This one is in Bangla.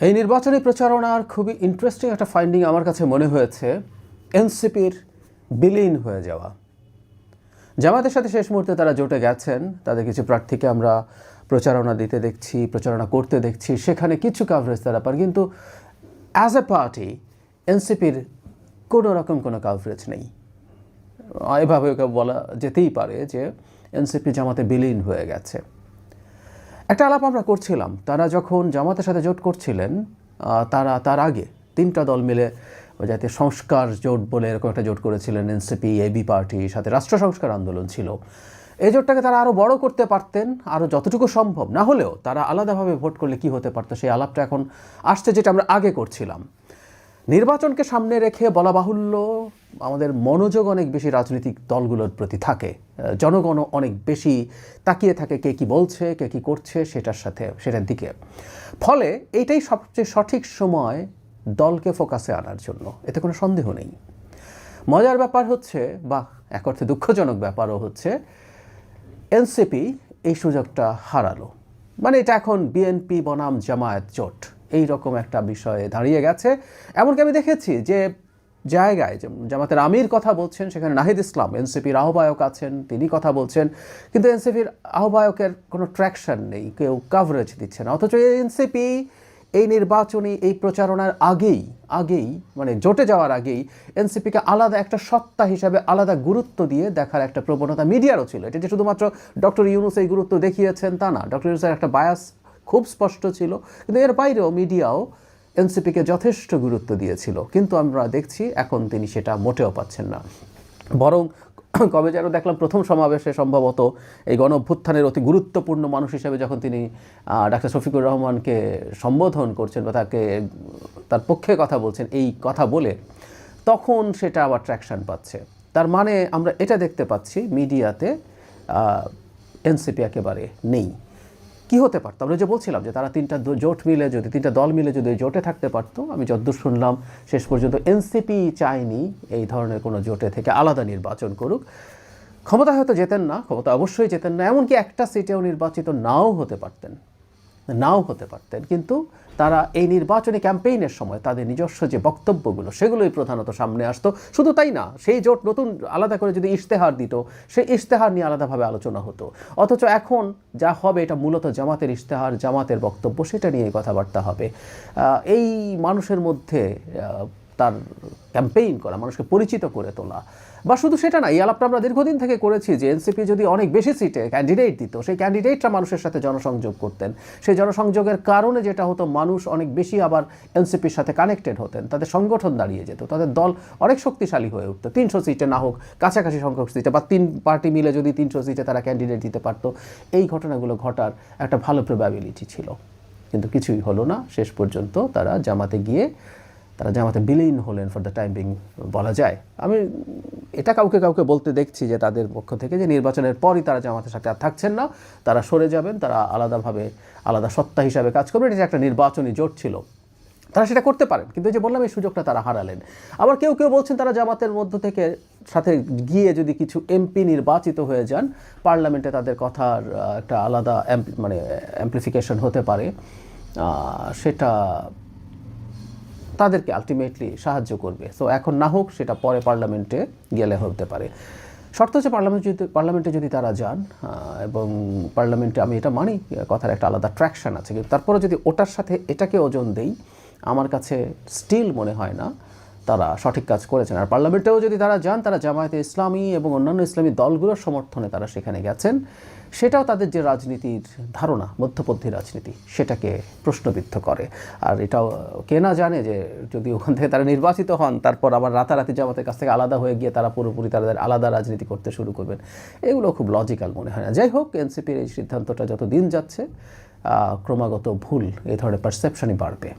এই নির্বাচনী প্রচারণার খুবই ইন্টারেস্টিং একটা ফাইন্ডিং আমার কাছে মনে হয়েছে এনসিপির বিলীন হয়ে যাওয়া। জামাতের সাথে শেষ মুহূর্তে তারা জোটে গেছেন, তাদের কিছু প্রার্থীকে আমরা প্রচারণা দিতে দেখছি, প্রচারণা করতে দেখছি, সেখানে কিছু কাভারেজ তারা পান, কিন্তু অ্যাজ এ পার্টি এনসিপির কোনো রকম কোনো কাভারেজ নেই। এভাবে বলা যেতেই পারে যে এনসিপি জামাতে বিলীন হয়ে গেছে। একটা আলাপ আমরা করছিলাম, তারা যখন জামাতের সাথে জোট করছিলেন, তার আগে তিনটা দল মিলে যাতে সংস্কার জোট বলে এরকম একটা জোট করেছিলেন, এনসিপি, এবি পার্টি, সাথে রাষ্ট্র সংস্কার আন্দোলন ছিল। এই জোটটাকে তারা আরও বড় করতে পারতেন, আরও যতটুকু সম্ভব, না হলেও তারা আলাদাভাবে ভোট করলে কি হতে পারতো, সেই আলাপটা এখন আসছে, যেটা আমরা আগে করছিলাম। নির্বাচনকে সামনে রেখে বলা বাহুল্য, আমাদের মনোযোগ অনেক বেশি রাজনৈতিক দলগুলোর প্রতি থাকে, জনগণ অনেক বেশি তাকিয়ে থাকে কে কি বলছে, কে কি করছে সেটার দিকে। ফলে এইটাই সবচেয়ে সঠিক সময় দলকে ফোকাসে আনার জন্য, এতে কোনো সন্দেহ নেই। মজার ব্যাপার হচ্ছে, বা এক অর্থে দুঃখজনক ব্যাপারও হচ্ছে, এনসিপি এই সুযোগটা হারালো। মানে এটা এখন বিএনপি বনাম জামায়াত জোট এই রকম একটা বিষয়ে দাঁড়িয়ে গেছে। এমনকি আমি দেখেছি যে জায়গায় জামাতের আমির কথা বলছেন, সেখানে নাহিদ ইসলাম এনসিপির আহ্বায়ক আছেন, তিনি কথা বলছেন, কিন্তু এনসিপির আহ্বায়কের কোনো ট্র্যাকশন নেই, কেউ কাভারেজ দিচ্ছে না। অথচ এনসিপি এই নির্বাচনী এই প্রচারণার আগেই মানে জোটে যাওয়ার আগেই এনসিপিকে আলাদা একটা সত্তা হিসাবে আলাদা গুরুত্ব দিয়ে দেখার একটা প্রবণতা মিডিয়ারও ছিল। এটা যে শুধুমাত্র ডক্টর ইউনূস এই গুরুত্ব দেখিয়েছেন তা না, ডক্টর ইউনূসের একটা বায়াস খুব স্পষ্ট ছিল, কিন্তু এর বাইরেও মিডিয়াও এনসিপিকে যথেষ্ট গুরুত্ব দিয়েছিল। কিন্তু আমরা দেখছি এখন তিনি সেটা মোটেও পাচ্ছেন না, বরং কবে যেন দেখলাম প্রথম সমাবেশে সম্ভবত এই গণ অভ্যুত্থানের অতি গুরুত্বপূর্ণ মানুষ হিসেবে যখন তিনি ডাক্তার শফিকুর রহমানকে সম্বোধন করছেন বা তার পক্ষে কথা বলছেন, এই কথা বলে তখন সেটা আবার ট্র্যাকশন পাচ্ছে। তার মানে আমরা এটা দেখতে পাচ্ছি মিডিয়াতে এনসিপি একেবারে নেই। কি হতে পারতো? আমরা যে বলছিলাম যে তারা তিনটা দল মিলে যদি জোটে থাকতে পারতো, আমি যতদূর শুনলাম শেষ পর্যন্ত এনসিপি চায়নি এই ধরনের কোনো জোটে থেকে আলাদা নির্বাচন করুক। ক্ষমতা হয়তো যেতেন না, ক্ষমতা অবশ্যই যেতেন না, এমনকি একটা সিটেও নির্বাচিত নাও হতে পারতেন, কিন্তু তারা এই নির্বাচনী ক্যাম্পেইনের সময় তাদের নিজস্ব যে বক্তব্যগুলো সেগুলোই প্রধানত সামনে আসতো। শুধু তাই না, সেই জোট নতুন আলাদা করে যদি ইশতেহার দিত, সেই ইশতেহার নিয়ে আলাদাভাবে আলোচনা হতো। অথচ এখন যা হবে এটা মূলত জামাতের ইশতেহার, জামাতের বক্তব্য, সেটা নিয়ে কথাবার্তা হবে। এই মানুষের মধ্যে তার ক্যাম্পেইন করা, মানুষকে পরিচিত করে তোলা, বা শুধু সেটা না, এই আলাপটা আমরা দীর্ঘদিন থেকে করেছি যে এনসিপি যদি অনেক বেশি সিটে ক্যান্ডিডেট দিত, সেই ক্যান্ডিডেটরা মানুষের সাথে জনসংযোগ করতেন। সেই জনসংযোগের কারণে যেটা হতো, মানুষ অনেক বেশি আবার এনসিপির সাথে কানেক্টেড হতেন, তাদের সংগঠন দাঁড়িয়ে যেত, তাদের দল অনেক শক্তিশালী হয়ে উঠতো। 300 সিটে না হোক, কাছাকাছি সংখ্যক সিটে, বা 3 পার্টি মিলে যদি 300 সিটে তারা ক্যান্ডিডেট দিতে পারতো, এই ঘটনাগুলো ঘটার একটা ভালো প্রবাবিলিটি ছিল। কিন্তু কিছুই হলো না। শেষ পর্যন্ত তারা জামাতে বিলীন হলেন ফর দ্য টাইম বিং বলা যায়। আমি এটা কাউকে বলতে দেখছি যে তাদের পক্ষ থেকে, যে নির্বাচনের পরই তারা জামাতের সাথে আর থাকছেন না, তারা সরে যাবেন, তারা আলাদা সত্তা হিসাবে কাজ করবেন। এটা একটা নির্বাচনী জোট ছিল, তারা সেটা করতে পারেন, কিন্তু যে বললাম এই সুযোগটা তারা হারালেন। আবার কেউ বলছেন তারা জামাতের মধ্য থেকে সাথে গিয়ে যদি কিছু এমপি নির্বাচিত হয়ে যান, পার্লামেন্টে তাদের কথার একটা আলাদা অ্যাম্প্লিফিকেশন হতে পারে, সেটা তাদেরকে আলটিমেটলি সাহায্য করবে। সো এখন না হোক, সেটা পরে পার্লামেন্টে গেলে হতে পারে। শর্ত হচ্ছে পার্লামেন্টে যদি তারা যান, এবং পার্লামেন্টে আমি এটা মানি কথার একটা আলাদা ট্র্যাকশন আছে, কিন্তু তারপরে যদি ওটার সাথে এটাকে ওজন দেই, আমার কাছে স্টিল মনে হয় না তারা সঠিক কাজ করেছেন। আর পার্লামেন্টেও যদি তারা যান, তারা জামায়াতে ইসলামী এবং অন্যান্য ইসলামী দলগুলোর সমর্থনে তারা সেখানে গেছেন, সেটাও তাদের যে রাজনীতির ধারণা, মধ্যপন্থী রাজনীতি, সেটাকে প্রশ্নবিদ্ধ করে। আর এটাও কে না জানে যে যদি ওখান থেকে তারা নির্বাচিত হন, তারপর আবার রাতারাতি জামাতের কাছ থেকে আলাদা হয়ে গিয়ে তারা পুরোপুরি তাদের আলাদা রাজনীতি করতে শুরু করবেন, এগুলো খুব লজিক্যাল মনে হয় না। যাই হোক, এনসিপির এই সিদ্ধান্তটা যত দিন যাচ্ছে ক্রমাগত ভুল, এই ধরনের পারসেপশনই বাড়বে।